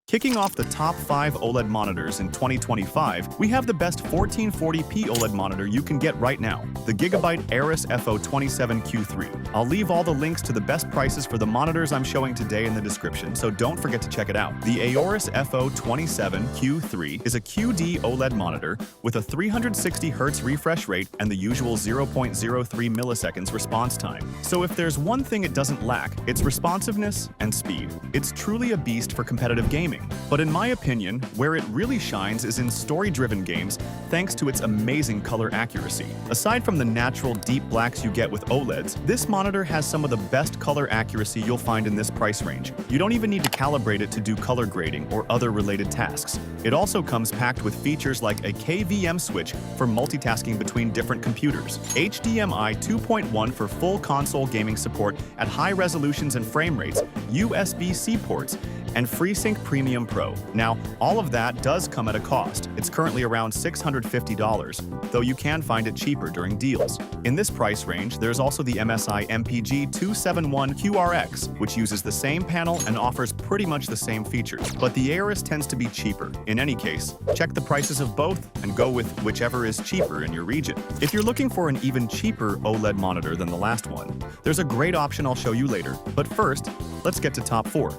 Kicking off the top 5 OLED monitors in 2025, we have the best 1440p OLED monitor you can get right now, the Gigabyte Aorus FO27Q3. I'll leave all the links to the best prices for the monitors I'm showing today in the description, so don't forget to check it out. The Aorus FO27Q3 is a QD OLED monitor with a 360Hz refresh rate and the usual 0.03 milliseconds response time. So if there's one thing it doesn't lack, it's responsiveness and speed. It's truly a beast for competitive gaming. But in my opinion, where it really shines is in story-driven games thanks to its amazing color accuracy. Aside from the natural deep blacks you get with OLEDs, this monitor has some of the best color accuracy you'll find in this price range. You don't even need to calibrate it to do color grading or other related tasks. It also comes packed with features like a KVM switch for multitasking between different computers, HDMI 2.1 for full console gaming support at high resolutions and frame rates, USB-C ports, and FreeSync Premium Pro. Now, all of that does come at a cost. It's currently around $650, though you can find it cheaper during deals. In this price range, there's also the MSI MPG 271QRX, which uses the same panel and offers pretty much the same features, but the Aorus tends to be cheaper. In any case, check the prices of both and go with whichever is cheaper in your region. If you're looking for an even cheaper OLED monitor than the last one, there's a great option I'll show you later. But first, let's get to top 4.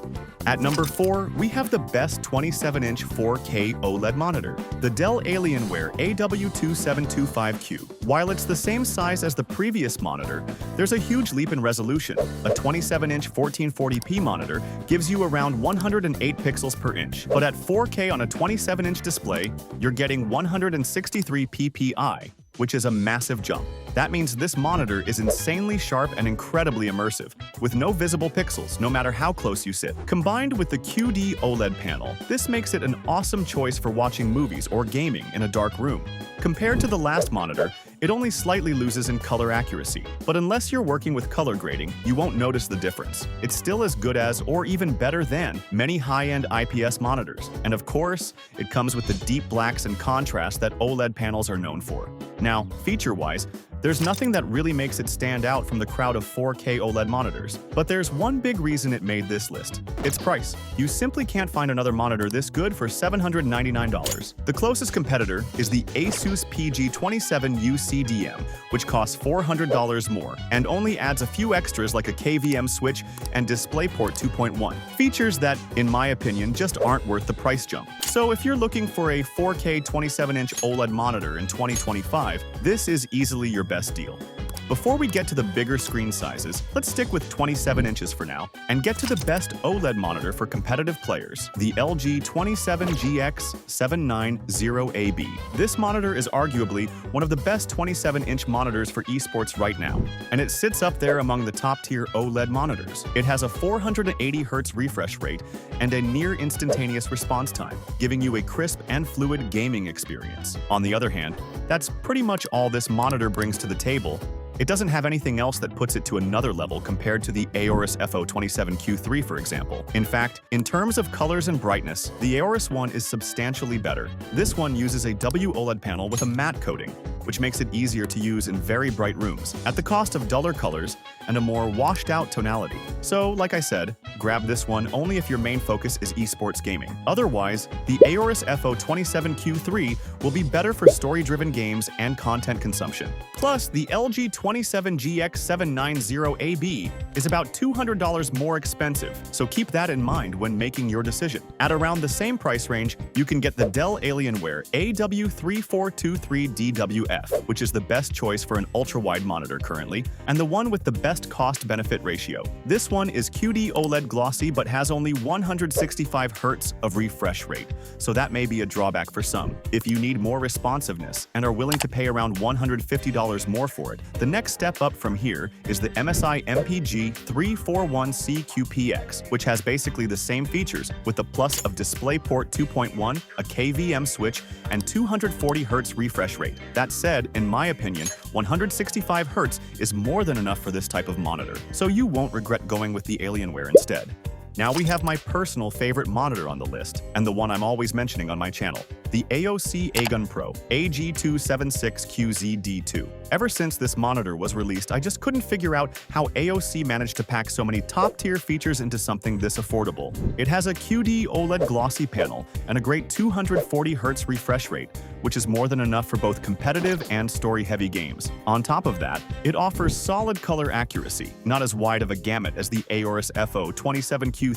At number 4, we have the best 27-inch 4K OLED monitor, the Dell Alienware AW2725Q. While it's the same size as the previous monitor, there's a huge leap in resolution. A 27-inch 1440p monitor gives you around 108 pixels per inch, but at 4K on a 27-inch display, you're getting 163 ppi, which is a massive jump. That means this monitor is insanely sharp and incredibly immersive, with no visible pixels, no matter how close you sit. Combined with the QD OLED panel, this makes it an awesome choice for watching movies or gaming in a dark room. Compared to the last monitor, it only slightly loses in color accuracy, but unless you're working with color grading, you won't notice the difference. It's still as good as, or even better than, many high-end IPS monitors. And of course, it comes with the deep blacks and contrast that OLED panels are known for. Now, feature-wise, there's nothing that really makes it stand out from the crowd of 4K OLED monitors. But there's one big reason it made this list: its price. You simply can't find another monitor this good for $799. The closest competitor is the Asus PG27UCDM, which costs $400 more, and only adds a few extras like a KVM switch and DisplayPort 2.1. Features that, in my opinion, just aren't worth the price jump. So if you're looking for a 4K 27-inch OLED monitor in 2025, this is easily your best deal. Before we get to the bigger screen sizes, let's stick with 27 inches for now and get to the best OLED monitor for competitive players, the LG 27GX790AB. This monitor is arguably one of the best 27-inch monitors for esports right now, and it sits up there among the top-tier OLED monitors. It has a 480Hz refresh rate and a near-instantaneous response time, giving you a crisp and fluid gaming experience. On the other hand, that's pretty much all this monitor brings to the table. It doesn't have anything else that puts it to another level compared to the Aorus FO27Q3, for example. In fact, in terms of colors and brightness, the Aorus one is substantially better. This one uses a WOLED panel with a matte coating, which makes it easier to use in very bright rooms, at the cost of duller colors and a more washed-out tonality. So, like I said, grab this one only if your main focus is esports gaming. Otherwise, the Aorus FO27Q3 will be better for story-driven games and content consumption. Plus, the LG 27GX790AB is about $200 more expensive, so keep that in mind when making your decision. At around the same price range, you can get the Dell Alienware AW3423DWF, which is the best choice for an ultra-wide monitor currently, and the one with the best cost-benefit ratio. This one is QD OLED glossy but has only 165 Hz of refresh rate, so that may be a drawback for some. If you need more responsiveness and are willing to pay around $150 more for it, the next step up from here is the MSI MPG 341CQPX, which has basically the same features with the plus of DisplayPort 2.1, a KVM switch, and 240Hz refresh rate. That said, in my opinion, 165 Hz is more than enough for this type of monitor, so you won't regret going with the Alienware instead. Now we have my personal favorite monitor on the list, and the one I'm always mentioning on my channel, the AOC Aegon Pro AG276QZ-D2. Ever since this monitor was released, I just couldn't figure out how AOC managed to pack so many top-tier features into something this affordable. It has a QD OLED glossy panel and a great 240Hz refresh rate, which is more than enough for both competitive and story-heavy games. On top of that, it offers solid color accuracy, not as wide of a gamut as the Aorus FO27Q3,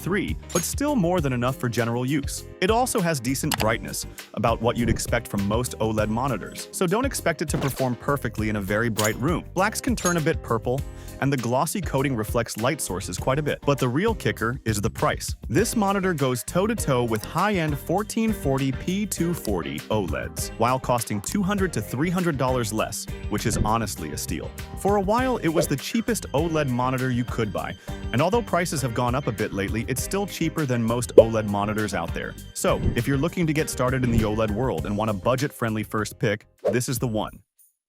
but still more than enough for general use. It also has decent brightness, about what you'd expect from most OLED monitors, so don't expect it to perform perfectly in a very bright room. Blacks can turn a bit purple, and the glossy coating reflects light sources quite a bit. But the real kicker is the price. This monitor goes toe-to-toe with high-end 1440p240 OLEDs, while costing $200 to $300 less, which is honestly a steal. For a while, it was the cheapest OLED monitor you could buy, and although prices have gone up a bit lately, it's still cheaper than most OLED monitors out there. So, if you're looking to get started in the OLED world and want a budget-friendly first pick, this is the one.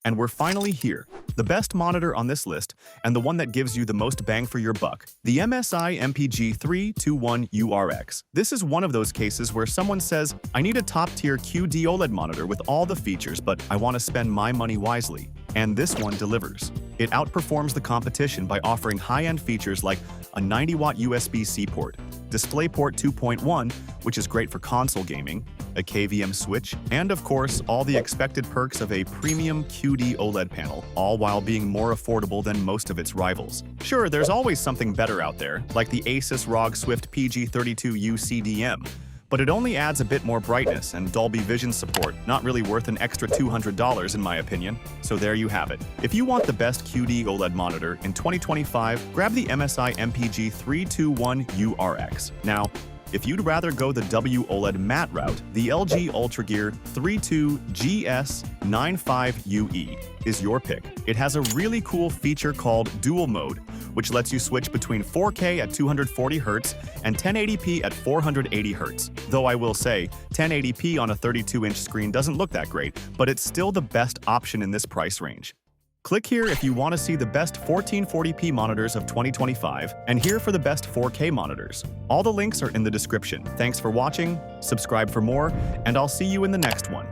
And we're finally here, the best monitor on this list, and the one that gives you the most bang for your buck, the MSI MPG321URX. This is one of those cases where someone says, I need a top-tier QD OLED monitor with all the features, but I want to spend my money wisely. And this one delivers. It outperforms the competition by offering high-end features like a 90-watt USB-C port, DisplayPort 2.1, which is great for console gaming, a KVM switch, and of course, all the expected perks of a premium QD OLED panel, all while being more affordable than most of its rivals. Sure, there's always something better out there, like the Asus ROG Swift PG32U CDM, but it only adds a bit more brightness and Dolby Vision support, not really worth an extra $200 in my opinion. So there you have it. If you want the best QD OLED monitor in 2025, grab the MSI MPG321URX. Now, if you'd rather go the WOLED matte route, the LG UltraGear 32GS95UE is your pick. It has a really cool feature called Dual Mode, which lets you switch between 4K at 240Hz and 1080p at 480Hz. Though I will say, 1080p on a 32-inch screen doesn't look that great, but it's still the best option in this price range. Click here if you want to see the best 1440p monitors of 2025, and here for the best 4K monitors. All the links are in the description. Thanks for watching, subscribe for more, and I'll see you in the next one.